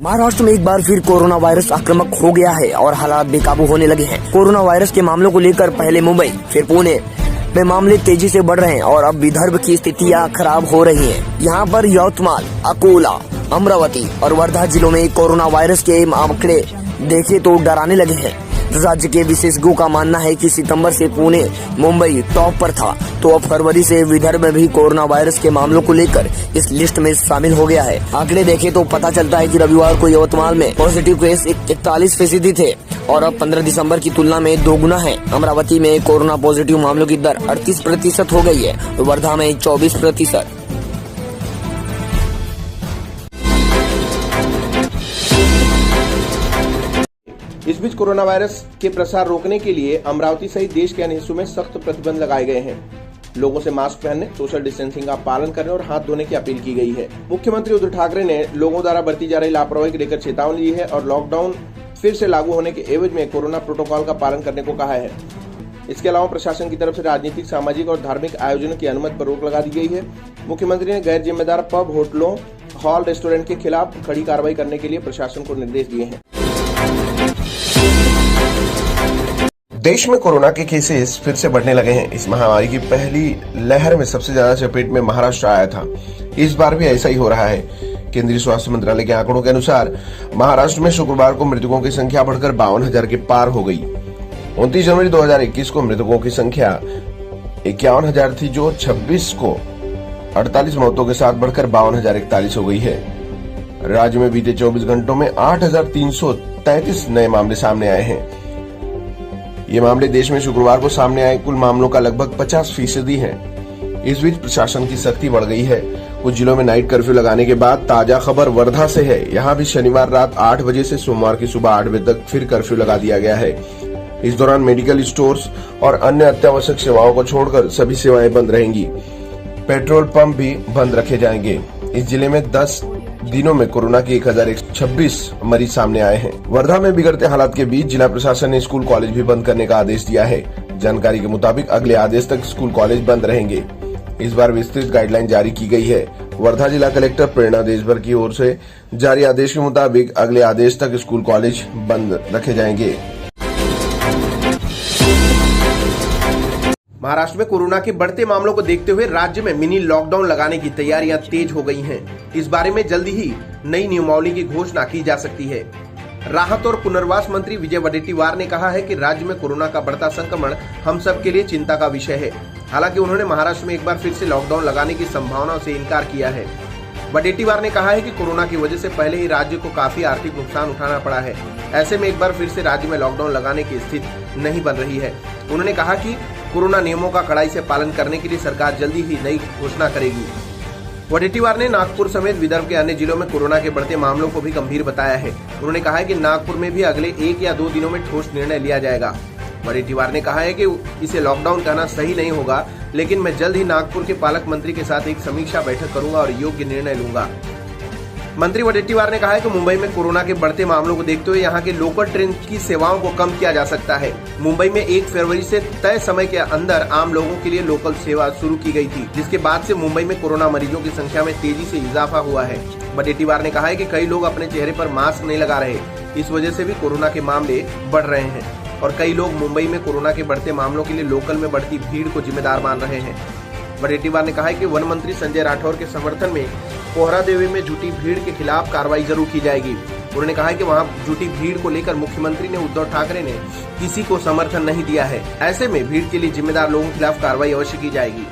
महाराष्ट्र में एक बार फिर कोरोना वायरस आक्रामक हो गया है और हालात बेकाबू होने लगे हैं। कोरोना वायरस के मामलों को लेकर पहले मुंबई फिर पुणे में मामले तेजी से बढ़ रहे हैं और अब विदर्भ की स्थितियां खराब हो रही हैं। यहाँ पर यवतमाल, अकोला, अमरावती और वर्धा जिलों में कोरोना वायरस के आंकड़े देखे तो डराने लगे हैं। राज्य के विशेषज्ञों का मानना है कि सितंबर से पुणे, मुंबई टॉप पर था, तो अब फरवरी से विदर्भ में भी कोरोना वायरस के मामलों को लेकर इस लिस्ट में शामिल हो गया है। आंकड़े देखें तो पता चलता है कि रविवार को यवतमाल में पॉजिटिव केस 41% थे और अब 15 दिसंबर की तुलना में 2 गुना है। अमरावती में कोरोना पॉजिटिव मामलों की दर 38% हो गई है, वर्धा में 24%। इस बीच कोरोना वायरस के प्रसार रोकने के लिए अमरावती सहित देश के अन्य हिस्सों में सख्त प्रतिबंध लगाए गए हैं। लोगों से मास्क पहनने, सोशल डिस्टेंसिंग का पालन करने और हाथ धोने की अपील की गई है। मुख्यमंत्री उद्धव ठाकरे ने लोगों द्वारा बरती जा रही लापरवाही को लेकर चेतावनी दी है और लॉकडाउन फिर से लागू होने के एवज में कोरोना प्रोटोकॉल का पालन करने को कहा है। इसके अलावा प्रशासन की तरफ से राजनीतिक, सामाजिक और धार्मिक आयोजनों की अनुमति पर रोक लगा दी गई है। मुख्यमंत्री ने गैर जिम्मेदार पब, होटलों, हॉल, रेस्टोरेंट के खिलाफ कड़ी कार्रवाई करने के लिए प्रशासन को निर्देश दिए हैं। देश में कोरोना के केसेस फिर से बढ़ने लगे हैं। इस महामारी की पहली लहर में सबसे ज्यादा चपेट में महाराष्ट्र आया था। इस बार भी ऐसा ही हो रहा है। केंद्रीय स्वास्थ्य मंत्रालय के आंकड़ों के अनुसार महाराष्ट्र में शुक्रवार को मृतकों की संख्या बढ़कर 52,000 के पार हो गई। 29 जनवरी 2021 को मृतकों की संख्या 51,000 थी, जो 26 को 48 मौतों के साथ बढ़कर 52,041 हो गई है। राज्य में बीते 24 घंटों में 8,333 नए मामले सामने आए हैं। ये मामले देश में शुक्रवार को सामने आए कुल मामलों का लगभग 50% है। इस बीच प्रशासन की सख्ती बढ़ गई है। कुछ जिलों में नाइट कर्फ्यू लगाने के बाद ताजा खबर वर्धा से है। यहाँ भी शनिवार रात 8 बजे से सोमवार की सुबह 8 बजे तक फिर कर्फ्यू लगा दिया गया है। इस दौरान मेडिकल स्टोर्स और अन्य अत्यावश्यक सेवाओं को छोड़कर सभी सेवाएं बंद रहेंगी। पेट्रोल पंप भी बंद रखे जाएंगे। इस जिले में 10 दिनों में कोरोना के 1,126 मरीज सामने आए हैं। वर्धा में बिगड़ते हालात के बीच जिला प्रशासन ने स्कूल कॉलेज भी बंद करने का आदेश दिया है। जानकारी के मुताबिक अगले आदेश तक स्कूल कॉलेज बंद रहेंगे। इस बार विस्तृत गाइडलाइन जारी की गई है। वर्धा जिला कलेक्टर प्रेरणा देशभर की ओर से जारी आदेश के मुताबिक अगले आदेश तक स्कूल कॉलेज बंद रखे जाएंगे। महाराष्ट्र में कोरोना के बढ़ते मामलों को देखते हुए राज्य में मिनी लॉकडाउन लगाने की तैयारियां तेज हो गई हैं। इस बारे में जल्दी ही नई नियमावली की घोषणा की जा सकती है। राहत और पुनर्वास मंत्री विजय वडेट्टीवार ने कहा है कि राज्य में कोरोना का बढ़ता संक्रमण हम सब के लिए चिंता का विषय है। हालांकि उन्होंने महाराष्ट्र में एक बार फिर से लॉकडाउन लगाने की संभावनाओं से इनकार किया है। वडेट्टीवार ने कहा है कि कोरोना की वजह से पहले ही राज्य को काफी आर्थिक नुकसान उठाना पड़ा है। ऐसे में एक बार फिर से राज्य में लॉकडाउन लगाने की स्थिति नहीं बन रही है। उन्होंने कहा कि कोरोना नियमों का कड़ाई से पालन करने के लिए सरकार जल्दी ही नई घोषणा करेगी। वडेट्टीवार ने नागपुर समेत विदर्भ के अन्य जिलों में कोरोना के बढ़ते मामलों को भी गंभीर बताया है। उन्होंने कहा है कि नागपुर में भी अगले 1 या 2 दिनों में ठोस निर्णय लिया जाएगा। वडेट्टीवार ने कहा है कि इसे लॉकडाउन कहना सही नहीं होगा, लेकिन मैं जल्द ही नागपुर के पालक मंत्री के साथ एक समीक्षा बैठक करूंगा और योग्य निर्णय लूंगा। मंत्री वडेट्टीवार ने कहा है कि मुंबई में कोरोना के बढ़ते मामलों को देखते हुए यहाँ के लोकल ट्रेन की सेवाओं को कम किया जा सकता है। मुंबई में 1 फरवरी से तय समय के अंदर आम लोगों के लिए लोकल सेवा शुरू की गई थी, जिसके बाद से मुंबई में कोरोना मरीजों की संख्या में तेजी से इजाफा हुआ है। वडेट्टीवार ने कहा है कि कई लोग अपने चेहरे पर मास्क नहीं लगा रहे, इस वजह से भी कोरोना के मामले बढ़ रहे हैं और कई लोग मुंबई में कोरोना के बढ़ते मामलों के लिए लोकल में बढ़ती भीड़ को जिम्मेदार मान रहे हैं। वडेट्टीवार ने कहा है कि वन मंत्री संजय राठौर के समर्थन में कोहरा देवी में जुटी भीड़ के खिलाफ कार्रवाई जरूर की जाएगी। उन्होंने कहा है कि वहां जुटी भीड़ को लेकर मुख्यमंत्री ने उद्धव ठाकरे ने किसी को समर्थन नहीं दिया है। ऐसे में भीड़ के लिए जिम्मेदार लोगों के खिलाफ कार्रवाई अवश्य की जाएगी।